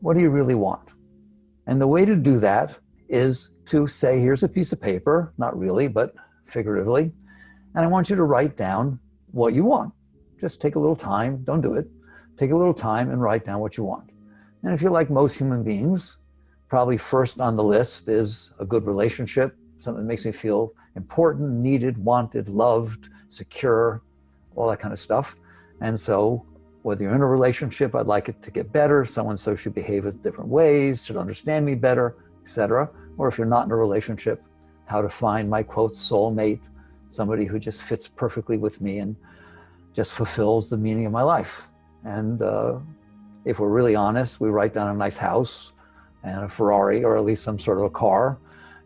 what do you really want? And the way to do that is to say, here's a piece of paper, not really, but figuratively, and I want you to write down what you want. Just take a little time, don't do it. Take a little time and write down what you want. And if you're like most human beings, probably first on the list is a good relationship, something that makes me feel important, needed, wanted, loved, secure, all that kind of stuff. And so whether you're in a relationship, I'd like it to get better, so-and-so should behave in different ways, should understand me better, etc. Or if you're not in a relationship, how to find my, quote, soulmate, somebody who just fits perfectly with me and just fulfills the meaning of my life. And if we're really honest, we write down a nice house and a Ferrari, or at least some sort of a car,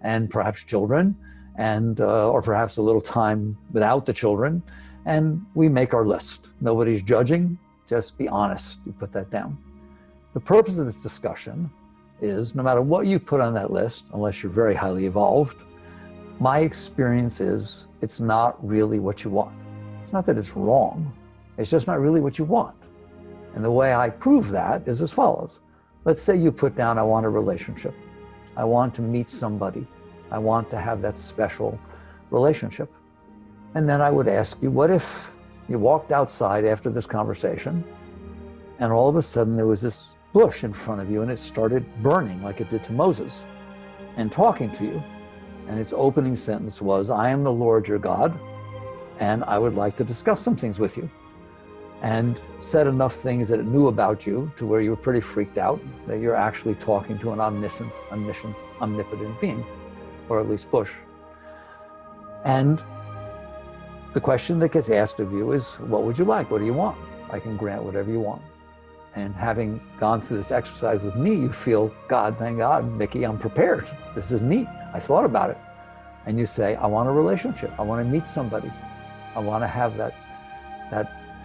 and perhaps children, and or perhaps a little time without the children, and we make our list. Nobody's judging, just be honest, you put that down. The purpose of this discussion is, no matter what you put on that list, unless you're very highly evolved, my experience is it's not really what you want. It's not that it's wrong, it's just not really what you want. And the way I prove that is as follows. Let's say you put down, I want a relationship. I want to meet somebody. I want to have that special relationship. And then I would ask you, what if you walked outside after this conversation and all of a sudden there was this bush in front of you and it started burning like it did to Moses and talking to you. And its opening sentence was, I am the Lord your God, and I would like to discuss some things with you. And said enough things that it knew about you to where you were pretty freaked out that you're actually talking to an omniscient, omnipotent being, or at least bush. And the question that gets asked of you is, what would you like? What do you want? I can grant whatever you want. And having gone through this exercise with me, you feel, God, thank God, Mickey, I'm prepared. This is neat. I thought about it. And you say, I want a relationship. I want to meet somebody. I want to have that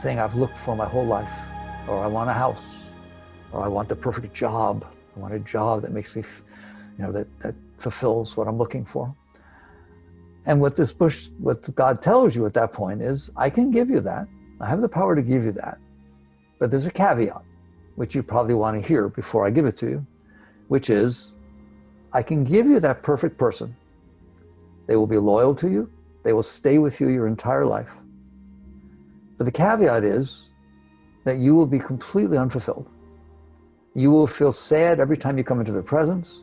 thing I've looked for my whole life. Or I want a house. Or I want the perfect job. I want a job that makes me, that fulfills what I'm looking for. And what God tells you at that point is, I can give you that. I have the power to give you that. But there's a caveat, which you probably want to hear before I give it to you, which is, I can give you that perfect person. They will be loyal to you. They will stay with you your entire life. But the caveat is that you will be completely unfulfilled. You will feel sad every time you come into their presence.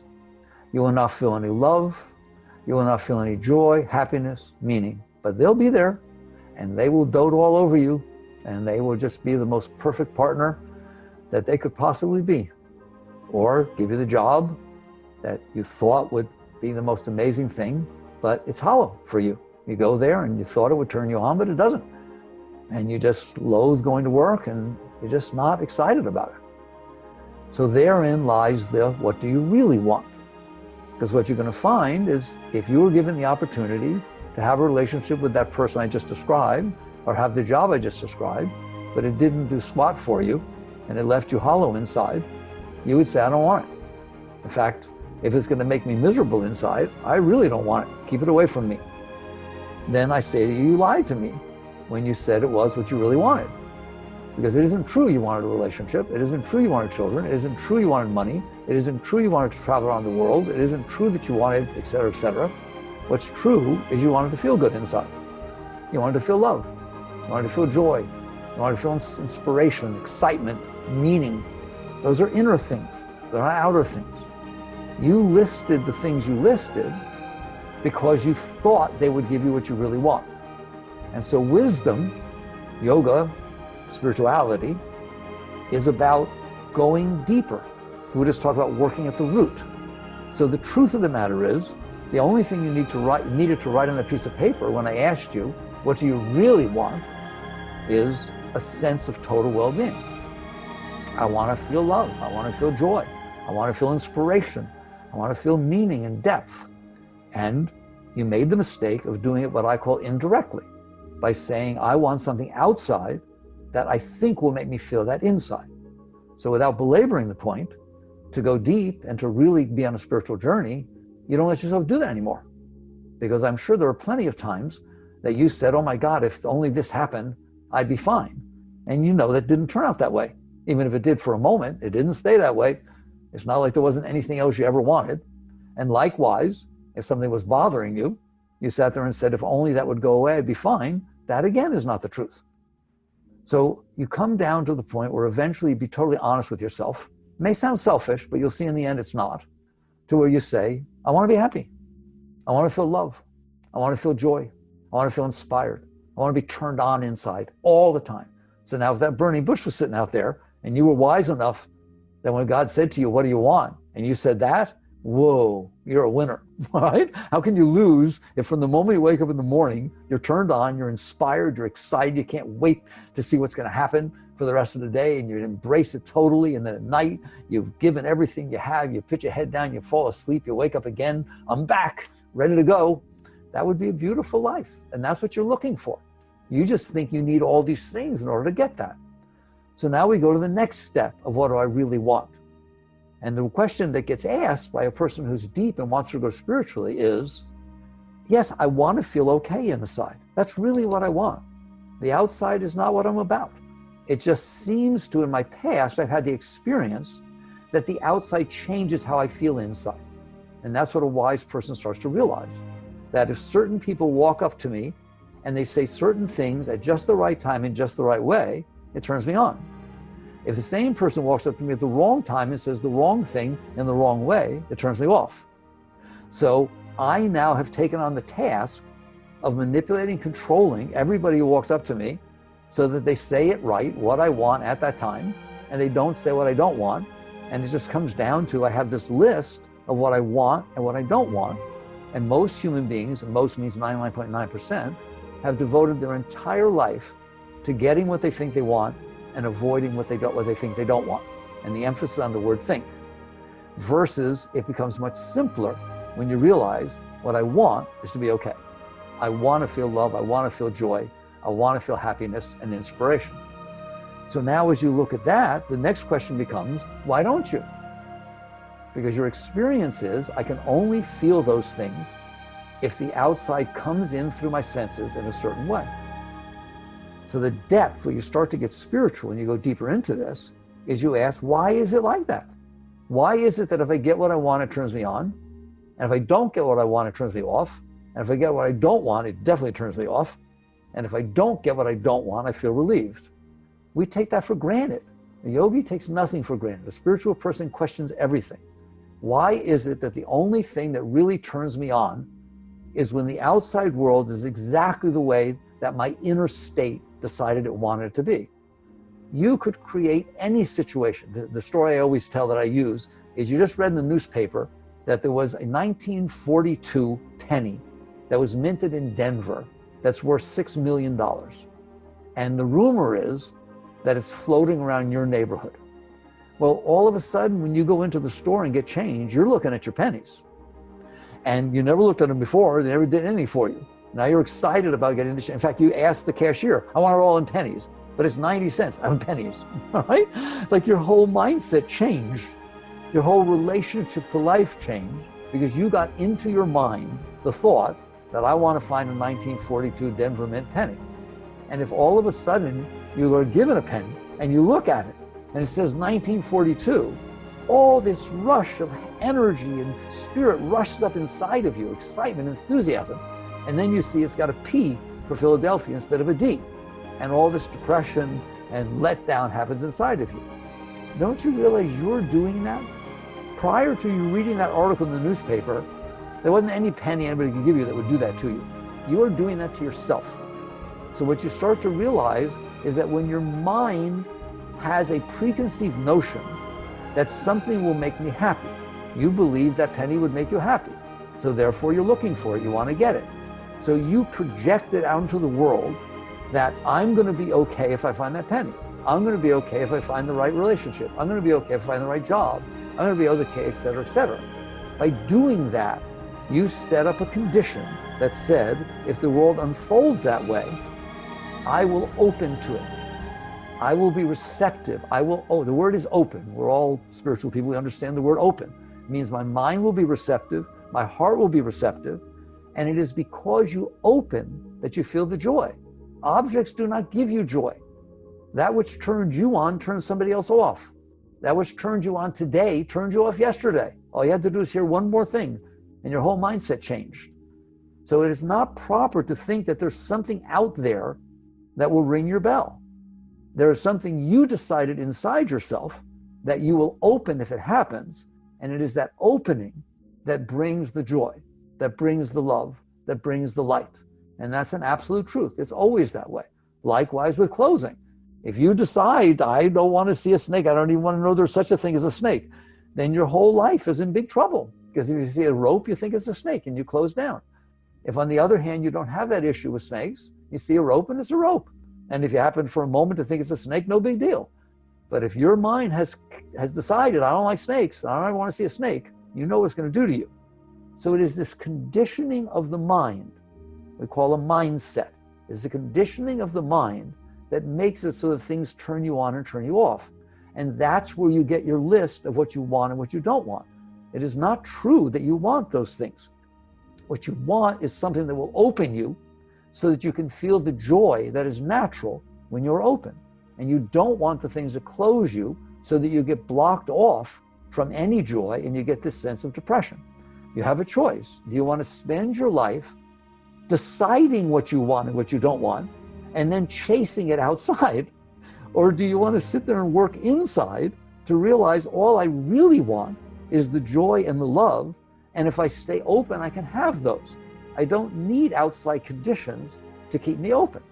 You will not feel any love. You will not feel any joy, happiness, meaning. But they'll be there, and they will dote all over you, and they will just be the most perfect partner that they could possibly be. Or give you the job that you thought would be the most amazing thing, but it's hollow for you. You go there and you thought it would turn you on, but it doesn't. And you just loathe going to work, and you're just not excited about it. So therein lies the, what do you really want? Because what you're going to find is, if you were given the opportunity to have a relationship with that person I just described, or have the job I just described, but it didn't do squat for you, and it left you hollow inside, you would say, I don't want it. In fact, if it's going to make me miserable inside, I really don't want it. Keep it away from me. Then I say to you, you lied to me when you said it was what you really wanted. Because it isn't true you wanted a relationship. It isn't true you wanted children. It isn't true you wanted money. It isn't true you wanted to travel around the world. It isn't true that you wanted, et cetera, et cetera. What's true is you wanted to feel good inside. You wanted to feel love. You wanted to feel joy. You wanted to feel inspiration, excitement, meaning. Those are inner things. They're not outer things. You listed the things you listed because you thought they would give you what you really want. And so wisdom, yoga, spirituality, is about going deeper. Buddhists talk about working at the root. So the truth of the matter is, the only thing you needed to write on a piece of paper when I asked you, what do you really want, is a sense of total well-being. I want to feel love. I want to feel joy. I want to feel inspiration. I want to feel meaning and depth. And you made the mistake of doing it what I call indirectly, by saying, I want something outside that I think will make me feel that inside. So without belaboring the point, to go deep and to really be on a spiritual journey, you don't let yourself do that anymore. Because I'm sure there are plenty of times that you said, oh my God, if only this happened, I'd be fine. And you know that didn't turn out that way. Even if it did for a moment, it didn't stay that way. It's not like there wasn't anything else you ever wanted. And likewise, if something was bothering you, you sat there and said, if only that would go away, I'd be fine. That again is not the truth. So you come down to the point where eventually you be totally honest with yourself. It may sound selfish, but you'll see in the end it's not. To where you say, I want to be happy. I want to feel love. I want to feel joy. I want to feel inspired. I want to be turned on inside all the time. So now if that burning bush was sitting out there and you were wise enough that when God said to you, what do you want? And you said that, whoa, you're a winner, right? How can you lose if from the moment you wake up in the morning, you're turned on, you're inspired, you're excited, you can't wait to see what's going to happen for the rest of the day, and you embrace it totally, and then at night, you've given everything you have, you put your head down, you fall asleep, you wake up again, I'm back, ready to go. That would be a beautiful life, and that's what you're looking for. You just think you need all these things in order to get that. So now we go to the next step of what do I really want? And the question that gets asked by a person who's deep and wants to go spiritually is, yes, I want to feel okay inside. That's really what I want. The outside is not what I'm about. It just seems to, in my past, I've had the experience that the outside changes how I feel inside. And that's what a wise person starts to realize. That if certain people walk up to me and they say certain things at just the right time in just the right way, it turns me on. If the same person walks up to me at the wrong time and says the wrong thing in the wrong way, it turns me off. So I now have taken on the task of manipulating, controlling everybody who walks up to me so that they say it right, what I want at that time, and they don't say what I don't want. And it just comes down to, I have this list of what I want and what I don't want. And most human beings, and most means 99.9%, have devoted their entire life to getting what they think they want and avoiding what they think they don't want. And the emphasis on the word think. Versus it becomes much simpler when you realize what I want is to be okay. I want to feel love, I want to feel joy, I want to feel happiness and inspiration. So now as you look at that, the next question becomes, why don't you? Because your experience is, I can only feel those things if the outside comes in through my senses in a certain way. So the depth where you start to get spiritual and you go deeper into this is you ask, why is it like that? Why is it that if I get what I want, it turns me on? And if I don't get what I want, it turns me off? And if I get what I don't want, it definitely turns me off. And if I don't get what I don't want, I feel relieved. We take that for granted. A yogi takes nothing for granted. A spiritual person questions everything. Why is it that the only thing that really turns me on is when the outside world is exactly the way that my inner state decided it wanted it to be? You could create any situation. The story I always tell that I use is, you just read in the newspaper that there was a 1942 penny that was minted in Denver that's worth $6 million. And the rumor is that it's floating around your neighborhood. Well, all of a sudden, when you go into the store and get change, you're looking at your pennies. And you never looked at them before, they never did anything for you. Now you're excited about getting the, in fact, you asked the cashier, I want it all in pennies, but it's 90 cents, I'm in pennies, all right? Like your whole mindset changed. Your whole relationship to life changed because you got into your mind the thought that I want to find a 1942 Denver mint penny. And if all of a sudden you are given a penny and you look at it and it says 1942, all this rush of energy and spirit rushes up inside of you, excitement, enthusiasm. And then you see it's got a P for Philadelphia instead of a D. And all this depression and letdown happens inside of you. Don't you realize you're doing that? Prior to you reading that article in the newspaper, there wasn't any penny anybody could give you that would do that to you. You are doing that to yourself. So what you start to realize is that when your mind has a preconceived notion that something will make me happy, you believe that penny would make you happy. So therefore you're looking for it, you want to get it. So you project it out into the world that I'm going to be okay if I find that penny. I'm going to be okay if I find the right relationship. I'm going to be okay if I find the right job. I'm going to be okay, et cetera, et cetera. By doing that, you set up a condition that said, if the world unfolds that way, I will open to it. I will be receptive. The word is open. We're all spiritual people. We understand the word open. It means my mind will be receptive. My heart will be receptive. And it is because you open that you feel the joy. Objects do not give you joy. That which turns you on turns somebody else off. That which turned you on today turned you off yesterday. All you had to do is hear one more thing and your whole mindset changed. So it is not proper to think that there's something out there that will ring your bell. There is something you decided inside yourself that you will open if it happens, and it is that opening that brings the joy, that brings the love, that brings the light. And that's an absolute truth. It's always that way. Likewise with closing. If you decide, I don't want to see a snake, I don't even want to know there's such a thing as a snake, then your whole life is in big trouble. Because if you see a rope, you think it's a snake and you close down. If on the other hand, you don't have that issue with snakes, you see a rope and it's a rope. And if you happen for a moment to think it's a snake, no big deal. But if your mind has decided, I don't like snakes, I don't want to see a snake, you know what it's going to do to you. So it is this conditioning of the mind, we call a mindset. It's the conditioning of the mind that makes it so that things turn you on and turn you off. And that's where you get your list of what you want and what you don't want. It is not true that you want those things. What you want is something that will open you so that you can feel the joy that is natural when you're open. And you don't want the things that close you so that you get blocked off from any joy and you get this sense of depression. You have a choice. Do you want to spend your life deciding what you want and what you don't want and then chasing it outside? Or do you want to sit there and work inside to realize all I really want is the joy and the love, and if I stay open, I can have those. I don't need outside conditions to keep me open.